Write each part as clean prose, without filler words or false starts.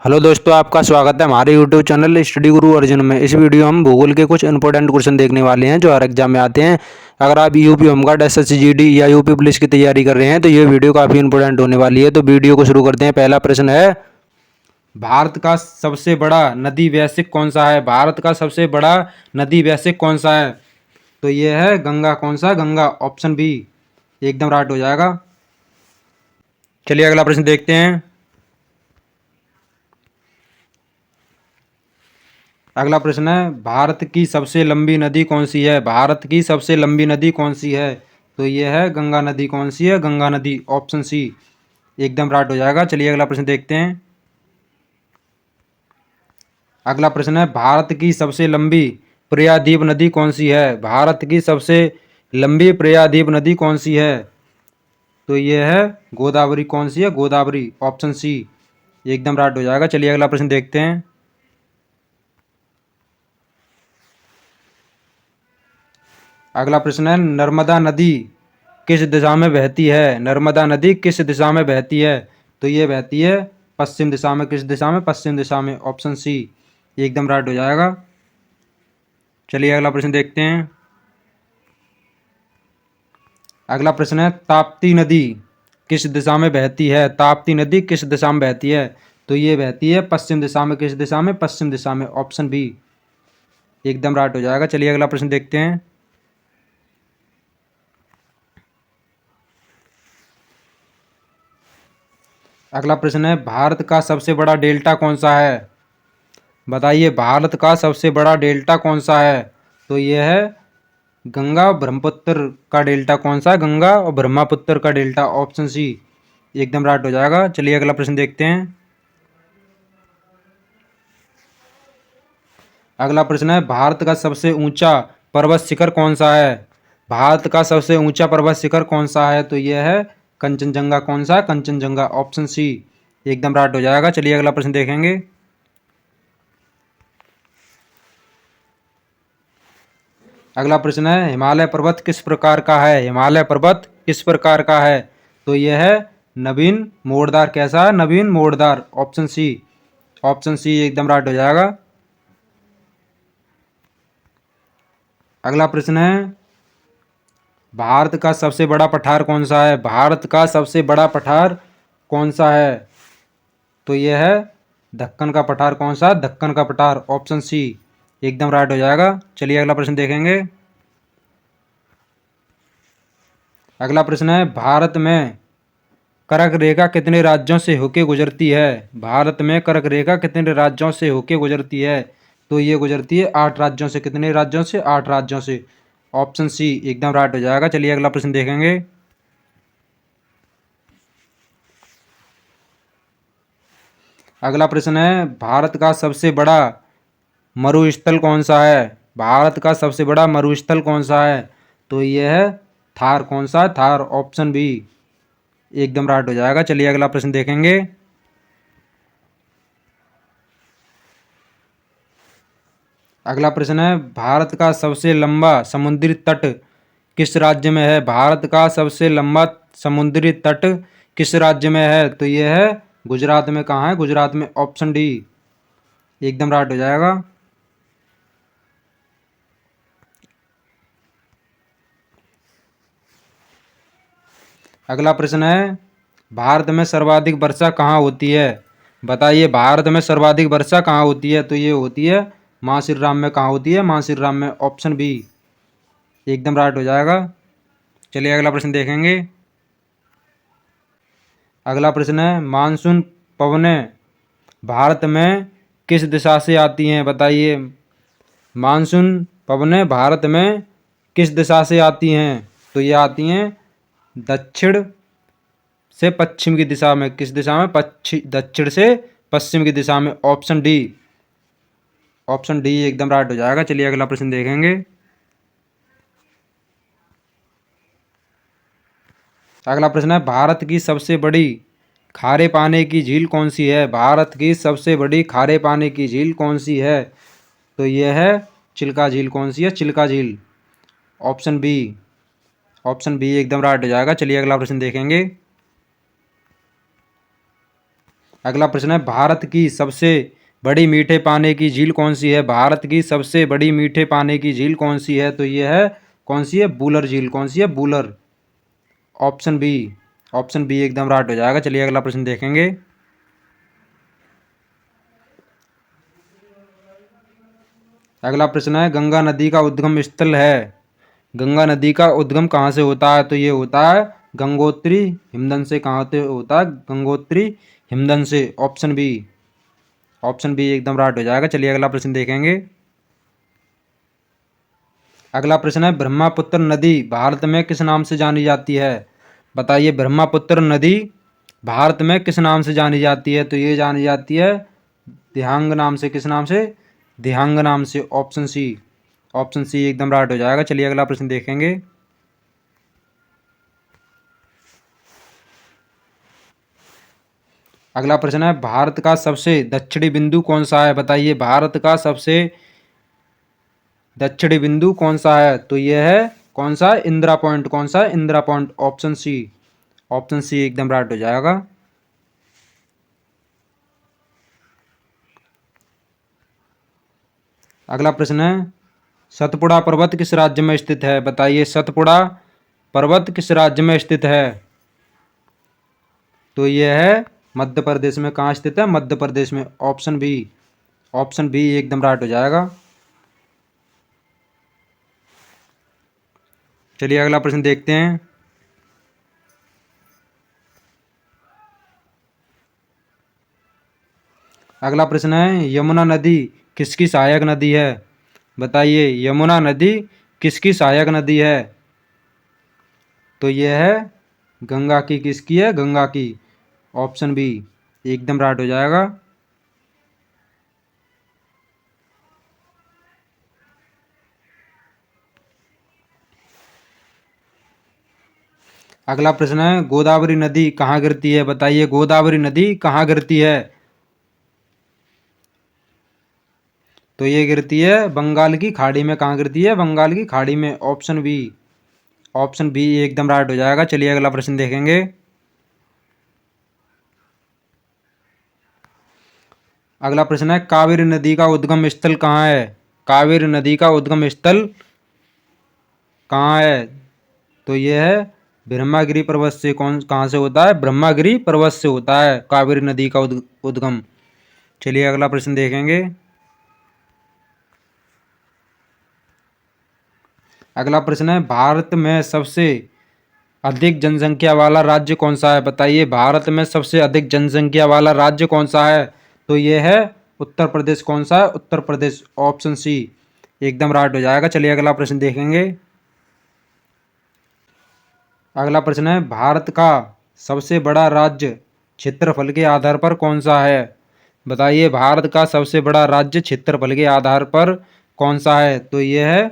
Hello दोस्तों, आपका स्वागत है हमारे यूट्यूब चैनल स्टडी गुरु अर्जुन में। इस वीडियो हम भूगोल के कुछ इंपॉर्टेंट क्वेश्चन देखने वाले हैं जो हर एग्जाम में आते हैं। अगर आप यूपी होमगार्ड, एसएससी या यूपी पुलिस की तैयारी कर रहे हैं तो ये वीडियो काफ़ी इंपॉर्टेंट होने वाली है। तो वीडियो को शुरू करते हैं। पहला प्रश्न है, भारत का सबसे बड़ा नदी वैश्विक कौन सा है? भारत का सबसे बड़ा नदी वैश्विक कौन सा है? तो ये है गंगा। कौन सा? गंगा। ऑप्शन बी एकदम राइट हो जाएगा। चलिए अगला प्रश्न देखते हैं। अगला प्रश्न है, भारत की सबसे लंबी नदी कौन सी है? भारत की सबसे लंबी नदी कौन सी है? तो ये है गंगा नदी। कौन सी है? गंगा नदी। ऑप्शन सी एकदम राइट हो जाएगा। चलिए अगला प्रश्न देखते हैं। अगला प्रश्न है, भारत की सबसे लंबी प्रायद्वीप नदी कौन सी है? भारत की सबसे लंबी प्रायद्वीप नदी कौन सी है? तो ये है गोदावरी। कौन सी है? गोदावरी। ऑप्शन सी एकदम राइट हो जाएगा। चलिए अगला प्रश्न देखते हैं। अगला प्रश्न है, नर्मदा नदी किस दिशा में बहती है? नर्मदा नदी किस दिशा में बहती है? तो ये बहती है पश्चिम दिशा में। किस दिशा में? पश्चिम दिशा में। ऑप्शन सी एकदम राइट हो जाएगा। चलिए अगला प्रश्न देखते हैं। अगला प्रश्न है, ताप्ती नदी किस दिशा में बहती है? ताप्ती नदी किस दिशा में बहती है? तो ये बहती है पश्चिम दिशा में। किस दिशा में? पश्चिम दिशा में। ऑप्शन बी एकदम राइट हो जाएगा। चलिए अगला प्रश्न देखते हैं। अगला प्रश्न है, भारत का सबसे बड़ा डेल्टा कौन सा है? बताइए, भारत का सबसे बड़ा डेल्टा कौन सा है? तो ये है गंगा और ब्रह्मपुत्र का डेल्टा। कौन सा? गंगा और ब्रह्मपुत्र का डेल्टा। ऑप्शन सी एकदम राइट हो जाएगा। चलिए अगला प्रश्न देखते हैं। अगला प्रश्न है, भारत का सबसे ऊंचा पर्वत शिखर कौन सा है? भारत का सबसे ऊंचा पर्वत शिखर कौन सा है? तो यह है कंचनजंगा। कौन सा? कंचनजंगा। ऑप्शन सी एकदम राइट हो जाएगा। चलिए अगला प्रश्न देखेंगे। अगला प्रश्न है, हिमालय पर्वत किस प्रकार का है? हिमालय पर्वत किस प्रकार का है? तो यह है नवीन मोड़दार। कैसा है? नवीन मोड़दार। Option C. ऑप्शन सी एकदम राइट हो जाएगा। अगला प्रश्न है, भारत का सबसे बड़ा पठार कौन सा है? भारत का सबसे बड़ा पठार कौन सा है? तो यह है दक्कन का पठार। कौन सा? दक्कन का पठार। ऑप्शन सी एकदम राइट हो जाएगा। चलिए अगला प्रश्न देखेंगे। अगला प्रश्न है, भारत में कर्क रेखा कितने राज्यों से होके गुजरती है? भारत में कर्क रेखा कितने राज्यों से होके गुजरती है? तो ये गुजरती है 8 राज्यों से। कितने राज्यों से? 8 राज्यों से। ऑप्शन सी एकदम राइट हो जाएगा। चलिए अगला प्रश्न देखेंगे। अगला प्रश्न है, भारत का सबसे बड़ा मरुस्थल कौन सा है? भारत का सबसे बड़ा मरुस्थल कौन सा है? तो यह है थार। कौन सा? थार। ऑप्शन बी एकदम राइट हो जाएगा। चलिए अगला प्रश्न देखेंगे। अगला प्रश्न है, भारत का सबसे लंबा समुद्री तट किस राज्य में है? भारत का सबसे लंबा समुद्री तट किस राज्य में है? तो यह है गुजरात में। कहाँ है? गुजरात में। ऑप्शन डी एकदम राइट हो जाएगा। अगला प्रश्न है, भारत में सर्वाधिक वर्षा कहाँ होती है? बताइए, भारत में सर्वाधिक वर्षा कहाँ होती है? तो ये होती है माँ श्री राम में। कहाँ होती है? माँ श्री राम में। ऑप्शन बी एकदम राइट हो जाएगा। चलिए अगला प्रश्न देखेंगे। अगला प्रश्न है, मानसून पवनें भारत में किस दिशा से आती हैं? बताइए, मानसून पवनें भारत में किस दिशा से आती हैं? तो ये आती हैं दक्षिण से पश्चिम की दिशा में। किस दिशा में? दक्षिण से पश्चिम की दिशा में। Option D. ऑप्शन डी एकदम राइट हो जाएगा। चलिए अगला प्रश्न देखेंगे। अगला प्रश्न है, भारत की सबसे बड़ी खारे पानी की झील कौन सी है? भारत की सबसे बड़ी खारे पानी की झील कौन सी है? तो यह है चिल्का झील। कौन सी है? चिल्का झील। Option B. ऑप्शन बी एकदम राइट हो जाएगा। चलिए अगला प्रश्न देखेंगे। अगला प्रश्न है भारत की सबसे बड़ी मीठे पानी की झील कौन सी है? भारत की सबसे बड़ी मीठे पानी की झील कौन सी है? तो ये है कौन सी है? बूलर झील। कौन सी है? Wular. Option B. Option B एकदम राइट हो जाएगा। चलिए अगला प्रश्न देखेंगे। अगला प्रश्न है गंगा नदी का उद्गम स्थल है। गंगा नदी का उद्गम कहाँ से होता है? तो ये होता है गंगोत्री हिमदन से। कहाँ से होता है? गंगोत्री हिमदन से। Option B. ऑप्शन बी एकदम राइट हो जाएगा। चलिए अगला प्रश्न देखेंगे। अगला प्रश्न है ब्रह्मपुत्र नदी भारत में किस नाम से जानी जाती है? बताइए ब्रह्मपुत्र नदी भारत में किस नाम से जानी जाती है? तो ये जानी जाती है दिहांग नाम से। किस नाम से? दिहांग नाम से। Option C. ऑप्शन सी एकदम राइट हो जाएगा। चलिए अगला प्रश्न देखेंगे। अगला प्रश्न है भारत का सबसे दक्षिणी बिंदु कौन सा है? बताइए भारत का सबसे दक्षिणी बिंदु कौन सा है? तो यह है कौन सा? इंदिरा पॉइंट। कौन सा? Indira point. Option C. Option C एकदम राइट हो जाएगा। अगला प्रश्न है सतपुड़ा पर्वत किस राज्य में स्थित है? बताइए सतपुड़ा पर्वत किस राज्य में स्थित है? तो यह है मध्य प्रदेश में। कहाँ स्थित है? मध्य प्रदेश में। Option B. ऑप्शन बी एकदम राइट हो जाएगा। चलिए अगला प्रश्न देखते हैं। अगला प्रश्न है यमुना नदी किसकी सहायक नदी है? बताइए यमुना नदी किसकी सहायक नदी है? तो यह है गंगा की। किसकी है? गंगा की। ऑप्शन बी एकदम राइट हो जाएगा। अगला प्रश्न है गोदावरी नदी कहाँ गिरती है? बताइए गोदावरी नदी कहाँ गिरती है? तो ये गिरती है बंगाल की खाड़ी में। कहाँ गिरती है? बंगाल की खाड़ी में। Option B. ऑप्शन बी एकदम राइट हो जाएगा। चलिए अगला प्रश्न देखेंगे। अगला प्रश्न है कावेरी नदी का उद्गम स्थल कहाँ है? कावेरी नदी का उद्गम स्थल कहाँ है? तो ये है ब्रह्मागिरी पर्वत से। कौन कहाँ से होता है? ब्रह्मागिरी पर्वत से होता है कावेरी नदी का उद्गम। चलिए अगला प्रश्न देखेंगे। अगला प्रश्न है भारत में सबसे अधिक जनसंख्या वाला राज्य कौन सा है? बताइए भारत में सबसे अधिक जनसंख्या वाला राज्य कौन सा है? तो ये है उत्तर प्रदेश। कौन सा है? उत्तर प्रदेश। ऑप्शन सी एकदम राइट हो जाएगा। चलिए अगला प्रश्न देखेंगे। अगला प्रश्न है भारत का सबसे बड़ा राज्य क्षेत्रफल के आधार पर कौन सा है? बताइए भारत का सबसे बड़ा राज्य क्षेत्रफल के आधार पर कौन सा है? तो ये है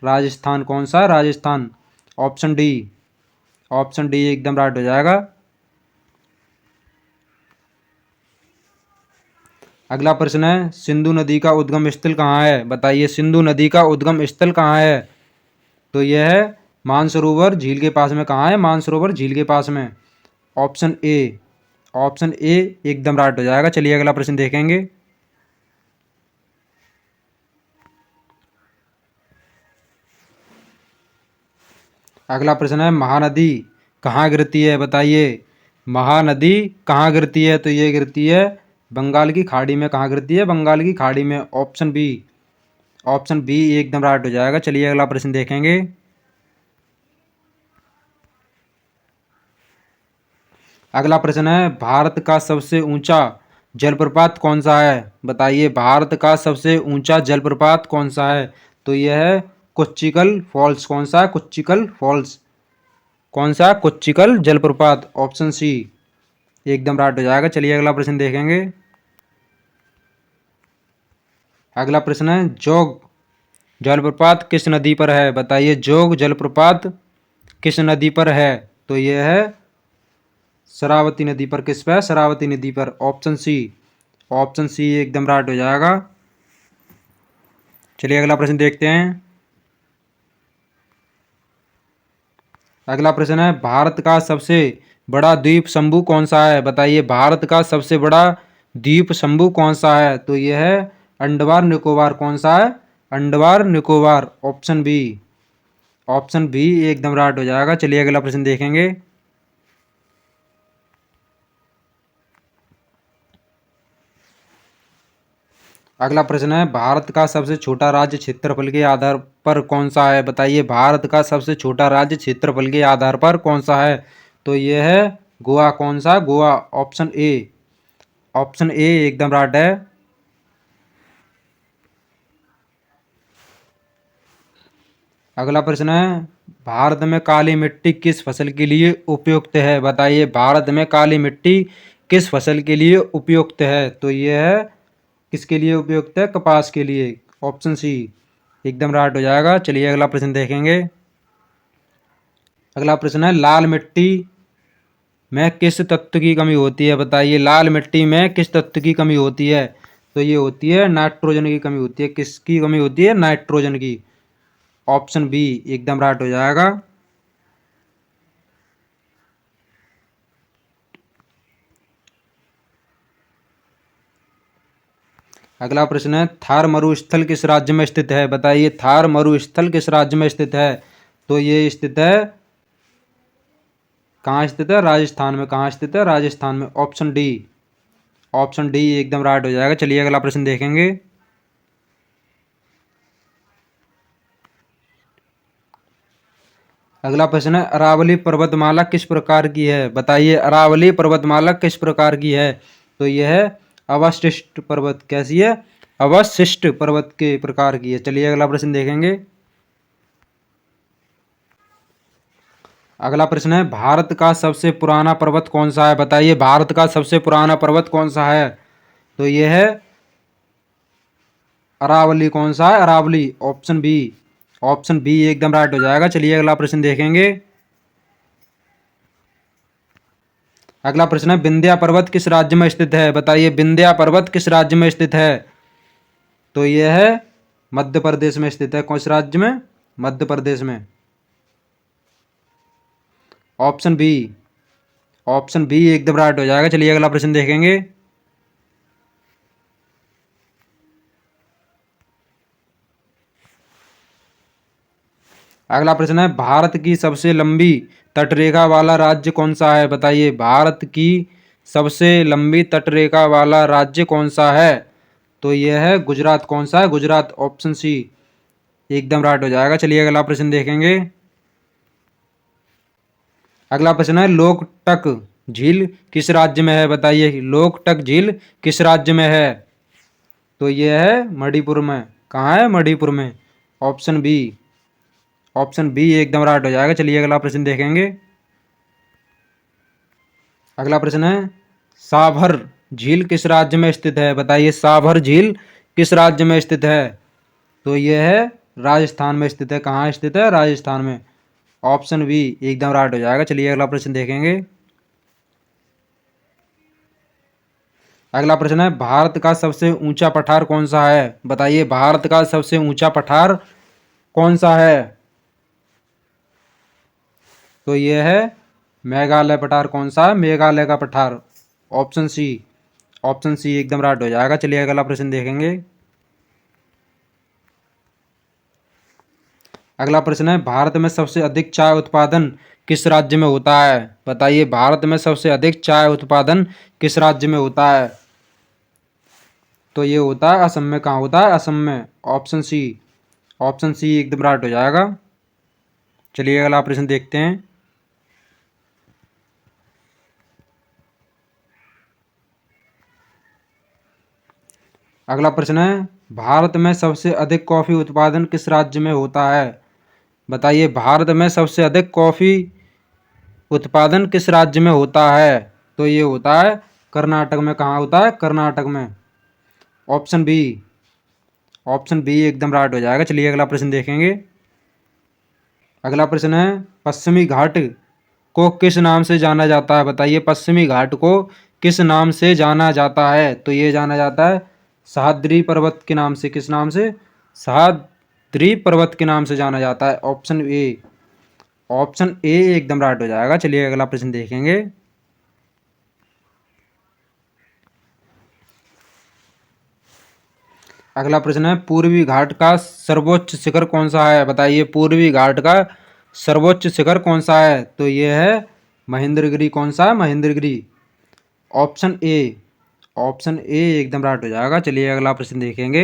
राजस्थान। कौन सा? Rajasthan. Option D. Option D एकदम राइट हो जाएगा। अगला प्रश्न है सिंधु नदी का उद्गम स्थल कहाँ है? बताइए सिंधु नदी का उद्गम स्थल कहाँ है? तो यह है मानसरोवर झील के पास में। कहाँ है? मानसरोवर झील के पास में। Option A. ऑप्शन ए एकदम राइट हो जाएगा। चलिए अगला प्रश्न देखेंगे। अगला प्रश्न है महानदी कहाँ गिरती है? बताइए महानदी कहाँ गिरती है? तो ये गिरती है बंगाल की खाड़ी में। कहाँ गिरती है? बंगाल की खाड़ी में। Option B. ऑप्शन बी एकदम राइट हो जाएगा। चलिए अगला प्रश्न देखेंगे। अगला प्रश्न है भारत का सबसे ऊंचा जलप्रपात कौन सा है? बताइए भारत का सबसे ऊंचा जलप्रपात कौन सा है? तो यह है कुच्चिकल फॉल्स। कौन सा है? कुच्चिकल फॉल्स। कौन सा? कुच्चिकल जलप्रपात। ऑप्शन सी एकदम राइट हो जाएगा। चलिए अगला प्रश्न देखेंगे। अगला प्रश्न है जोग जलप्रपात किस नदी पर है? बताइए जोग जलप्रपात किस नदी पर है? तो यह है शरावती नदी पर। किस पर? शरावती नदी पर। Option C. ऑप्शन सी एकदम राइट हो जाएगा। चलिए अगला प्रश्न देखते हैं। अगला प्रश्न है भारत का सबसे बड़ा द्वीप समूह कौन सा है? बताइए भारत का सबसे बड़ा द्वीप समूह कौन सा है? तो यह है अंडमान निकोबार। कौन सा है? Andaman Nicobar. Option B. Option B एकदम राइट हो जाएगा। चलिए अगला प्रश्न देखेंगे। अगला प्रश्न है भारत का सबसे छोटा राज्य क्षेत्रफल के आधार पर कौन सा है? बताइए भारत का सबसे छोटा राज्य क्षेत्रफल के आधार पर कौन सा है? तो यह है गोवा। कौन सा? Goa. Option A. Option A एकदम राइट है। अगला प्रश्न है भारत में काली मिट्टी किस फसल के लिए उपयुक्त है? बताइए भारत में काली मिट्टी किस फसल के लिए उपयुक्त है? तो यह है किसके लिए उपयुक्त है? कपास के लिए। ऑप्शन सी एकदम राइट हो जाएगा। चलिए अगला प्रश्न देखेंगे। अगला प्रश्न है लाल मिट्टी में किस तत्व की कमी होती है? बताइए लाल मिट्टी में किस तत्व की कमी होती है? तो ये होती है नाइट्रोजन की कमी होती है। किसकी कमी होती है? नाइट्रोजन की। ऑप्शन बी एकदम राइट हो जाएगा। अगला प्रश्न है थार मरुस्थल किस राज्य में स्थित है? बताइए थार मरुस्थल किस राज्य में स्थित है? तो ये स्थित है, कहाँ स्थित है? राजस्थान में। कहाँ स्थित है? राजस्थान में। Option D. ऑप्शन डी एकदम राइट हो जाएगा। चलिए अगला प्रश्न देखेंगे। अगला प्रश्न है अरावली पर्वतमाला किस प्रकार की है? बताइए अरावली पर्वतमाला किस प्रकार की है? तो यह है अवशिष्ट पर्वत। कैसी है? अवशिष्ट पर्वत के प्रकार की है। चलिए अगला प्रश्न देखेंगे। अगला प्रश्न है भारत का सबसे पुराना पर्वत कौन सा है? बताइए भारत का सबसे पुराना पर्वत कौन सा है? तो यह है अरावली। कौन सा है? Aravalli. Option B. Option B एकदम राइट हो जाएगा। चलिए अगला प्रश्न देखेंगे। अगला प्रश्न है विंध्या पर्वत किस राज्य में स्थित है? बताइए विंध्या पर्वत किस राज्य में स्थित है? तो यह है मध्य प्रदेश में स्थित है। कौन से राज्य में? मध्य प्रदेश में। Option B. ऑप्शन बी एकदम राइट हो जाएगा। चलिए अगला प्रश्न देखेंगे। अगला प्रश्न है भारत की सबसे लंबी तटरेखा वाला राज्य कौन सा है? बताइए भारत की सबसे लंबी तटरेखा वाला राज्य कौन सा है? तो यह है गुजरात। कौन सा है? गुजरात। ऑप्शन सी एकदम राइट हो जाएगा। चलिए अगला प्रश्न देखेंगे। अगला प्रश्न है लोकटक झील किस राज्य में है? बताइए लोकटक झील किस राज्य में है? तो यह है मणिपुर में। कहाँ है? मणिपुर में। Option B. ऑप्शन बी एकदम राइट हो जाएगा। चलिए अगला प्रश्न देखेंगे। अगला प्रश्न है साभर झील किस राज्य में स्थित है? बताइए साभर झील किस राज्य में स्थित है? तो यह है राजस्थान में स्थित है। कहाँ स्थित है? राजस्थान में। ऑप्शन बी एकदम राइट हो जाएगा। चलिए अगला प्रश्न देखेंगे। अगला प्रश्न है भारत का सबसे ऊंचा पठार कौन सा है? बताइए भारत का सबसे ऊंचा पठार कौन सा है? तो यह है मेघालय पठार। कौन सा है? मेघालय का पठार। Option C. ऑप्शन सी एकदम राइट हो जाएगा। चलिए अगला प्रश्न देखेंगे। अगला प्रश्न है भारत में सबसे अधिक चाय उत्पादन किस राज्य में होता है? बताइए भारत में सबसे अधिक चाय उत्पादन किस राज्य में होता है? तो ये होता है असम में। कहाँ होता है? असम में। Option C. ऑप्शन सी एकदम राइट हो जाएगा। चलिए अगला प्रश्न देखते हैं। अगला प्रश्न है भारत में सबसे अधिक कॉफी उत्पादन किस राज्य में होता है? बताइए भारत में सबसे अधिक कॉफी उत्पादन किस राज्य में होता है? तो ये होता है कर्नाटक में। कहाँ होता है? कर्नाटक में। Option B. ऑप्शन बी एकदम राइट हो जाएगा। चलिए अगला प्रश्न देखेंगे। अगला प्रश्न है पश्चिमी घाट को किस नाम से जाना जाता है? बताइए पश्चिमी घाट को किस नाम से जाना जाता है? तो ये जाना जाता है सह्याद्री पर्वत के नाम से। किस नाम से? सह्याद्री पर्वत के नाम से जाना जाता है। Option A. ऑप्शन ए एकदम राइट हो जाएगा। चलिए अगला प्रश्न देखेंगे। अगला प्रश्न है पूर्वी घाट का सर्वोच्च शिखर कौन सा है, बताइए पूर्वी घाट का सर्वोच्च शिखर कौन सा है, तो ये है महेंद्रगिरी। कौन सा है? Mahendragiri. Option A, option A एकदम राइट हो जाएगा। चलिए अगला प्रश्न देखेंगे।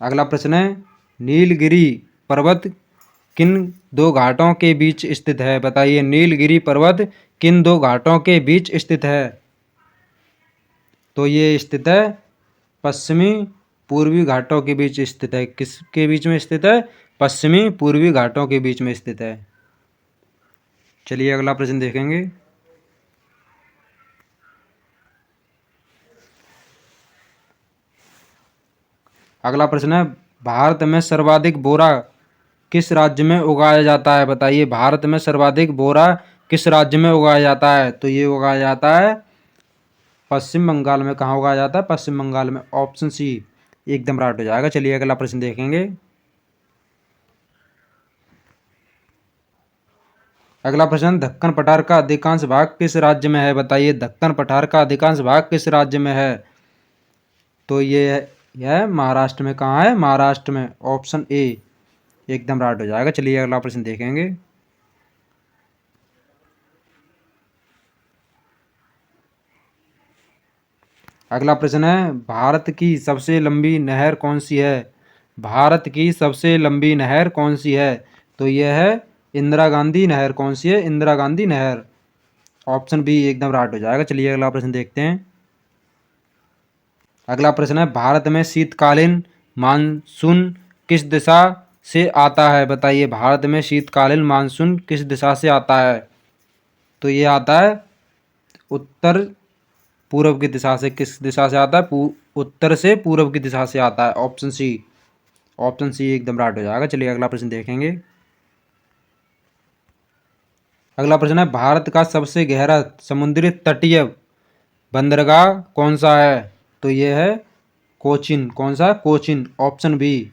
अगला प्रश्न है नीलगिरी पर्वत किन दो घाटों के बीच स्थित है, बताइए नीलगिरी पर्वत किन दो घाटों के बीच स्थित है, तो ये स्थित है पश्चिमी पूर्वी घाटों के बीच स्थित है। किसके बीच में स्थित है? पश्चिमी पूर्वी घाटों के बीच में स्थित है। चलिए अगला प्रश्न देखेंगे। अगला प्रश्न है भारत में सर्वाधिक बोरा किस राज्य में उगाया जाता है, बताइए भारत में सर्वाधिक बोरा किस राज्य में उगाया जाता है, तो ये उगाया जाता है पश्चिम बंगाल में। कहाँ उगाया जाता है? पश्चिम बंगाल में। ऑप्शन सी एकदम राइट हो जाएगा। चलिए अगला प्रश्न देखेंगे। अगला प्रश्न दक्कन पठार का अधिकांश भाग किस राज्य में है, बताइए दक्कन पठार का अधिकांश भाग किस राज्य में है, तो ये है महाराष्ट्र में। कहाँ है? महाराष्ट्र में। ऑप्शन ए एकदम राइट हो जाएगा। चलिए अगला प्रश्न देखेंगे। अगला प्रश्न है भारत की सबसे लंबी नहर कौन सी है, भारत की सबसे लंबी नहर कौन सी है, तो यह है इंदिरा गांधी नहर। कौन सी है? इंदिरा गांधी नहर। ऑप्शन बी एकदम राइट हो जाएगा। चलिए अगला प्रश्न देखते हैं। अगला प्रश्न है भारत में शीतकालीन मानसून किस दिशा से आता है, बताइए भारत में शीतकालीन मानसून किस दिशा से आता है, तो ये आता है उत्तर पूर्व की दिशा से। किस दिशा से आता है? उत्तर से पूर्व की दिशा से आता है। ऑप्शन सी, ऑप्शन सी एकदम राइट हो जाएगा। चलिए अगला प्रश्न देखेंगे। अगला प्रश्न है भारत का सबसे गहरा समुद्री तटीय बंदरगाह कौन सा है, तो ये है कोचिन। कौन सा? Cochin. Option B,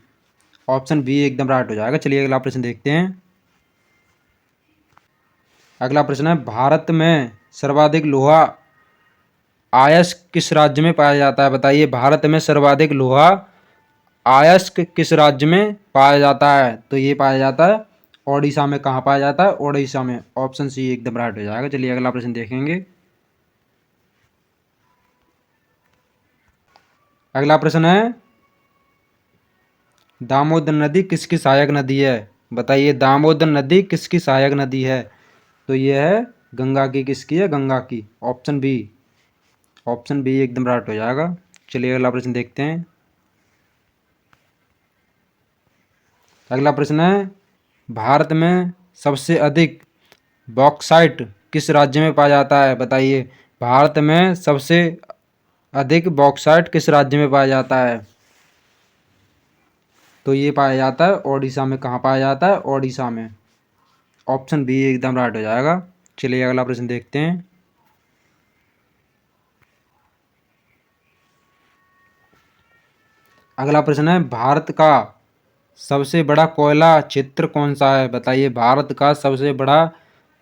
option B एकदम राइट हो जाएगा। चलिए अगला प्रश्न देखते हैं। अगला प्रश्न है भारत में सर्वाधिक लोहा अयस्क किस राज्य में पाया जाता है, बताइए भारत में सर्वाधिक लोहा अयस्क किस राज्य में पाया जाता है, तो ये पाया जाता है ओडिशा में। कहाँ पाया जाता है? ओडिशा में। ऑप्शन सी एकदम राइट हो जाएगा। चलिए अगला प्रश्न देखेंगे। अगला प्रश्न है दामोदर नदी किसकी सहायक नदी है, बताइए दामोदर नदी किसकी सहायक नदी है, तो ये है गंगा की। किसकी है? गंगा की। ऑप्शन बी, ऑप्शन बी एकदम राइट हो जाएगा। चलिए अगला प्रश्न देखते हैं। अगला प्रश्न है भारत में सबसे अधिक बॉक्साइट किस राज्य में पाया जाता है, बताइए भारत में सबसे अधिक बॉक्साइट किस राज्य में पाया जाता है, तो ये पाया जाता है ओडिशा में। कहाँ पाया जाता है? ओडिशा में। ऑप्शन बी एकदम राइट हो जाएगा। चलिए अगला प्रश्न देखते हैं। अगला प्रश्न है भारत का सबसे बड़ा कोयला क्षेत्र कौन सा है, बताइए भारत का सबसे बड़ा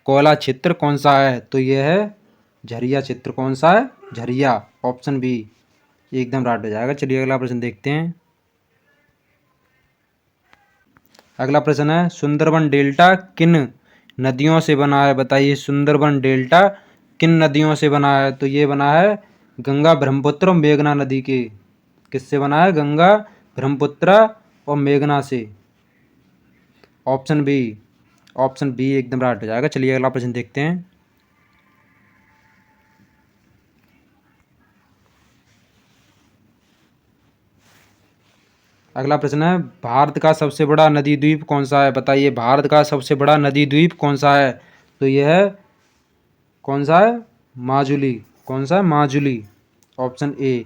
कोयला क्षेत्र कौन सा है, तो ये है झरिया क्षेत्र। कौन सा है? झरिया। ऑप्शन बी एकदम राइट हो जाएगा। चलिए अगला प्रश्न देखते हैं। अगला प्रश्न है सुंदरबन डेल्टा किन नदियों से बना है, बताइए सुंदरबन डेल्टा किन नदियों से बना है, तो ये बना है गंगा ब्रह्मपुत्र और मेघना नदी के। किससे बना है? गंगा ब्रह्मपुत्र और मेघना से। ऑप्शन बी, ऑप्शन बी एकदम राइट हो जाएगा। चलिए अगला प्रश्न देखते हैं। अगला प्रश्न है भारत का सबसे बड़ा नदी द्वीप कौन सा है, बताइए भारत का सबसे बड़ा नदी द्वीप कौन सा है, तो यह है कौन सा है? माजुली। कौन सा? Majuli. Option A,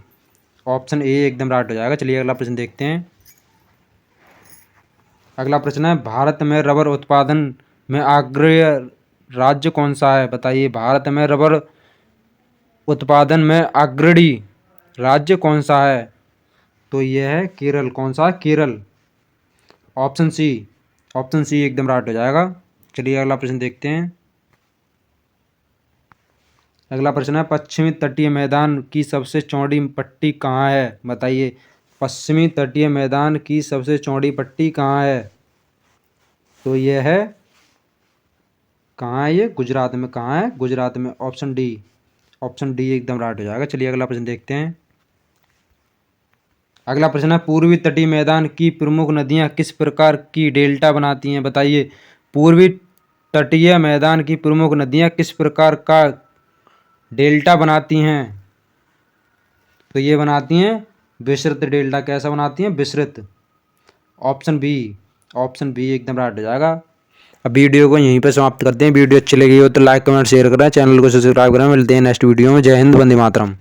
option A एकदम राइट हो जाएगा। चलिए अगला प्रश्न देखते हैं। अगला प्रश्न है भारत में रबर उत्पादन में अग्रणी राज्य कौन सा है, बताइए भारत में रबर उत्पादन में अग्रणी राज्य कौन सा है, तो यह है केरल। कौन सा? Kerala. Option C, option C एकदम राइट हो जाएगा। चलिए अगला प्रश्न देखते हैं। अगला प्रश्न है, पश्चिमी तटीय मैदान की सबसे चौड़ी पट्टी कहाँ है? बताइए, पश्चिमी तटीय मैदान की सबसे चौड़ी पट्टी कहाँ है? तो ये है, कहाँ है ये? गुजरात में। कहाँ है? गुजरात में। Option D. ऑप्शन डी एकदम राइट हो जाएगा। चलिए अगला प्रश्न देखते हैं। अगला प्रश्न है, पूर्वी तटीय मैदान की प्रमुख नदियां किस प्रकार की डेल्टा बनाती हैं? बताइए, पूर्वी तटीय मैदान की प्रमुख नदियां किस प्रकार का डेल्टा बनाती हैं? तो ये बनाती हैं विस्तृत डेल्टा। कैसा बनाती हैं? विस्तृत। Option B. ऑप्शन बी एकदम राइट हो जाएगा। अब वीडियो को यहीं पे समाप्त करते हैं। वीडियो अच्छी लगी हो तो लाइक कमेंट शेयर करें, चैनल को सब्सक्राइब करें। मिलते हैं नेक्स्ट वीडियो में। जय हिंद, वंदे मातरम।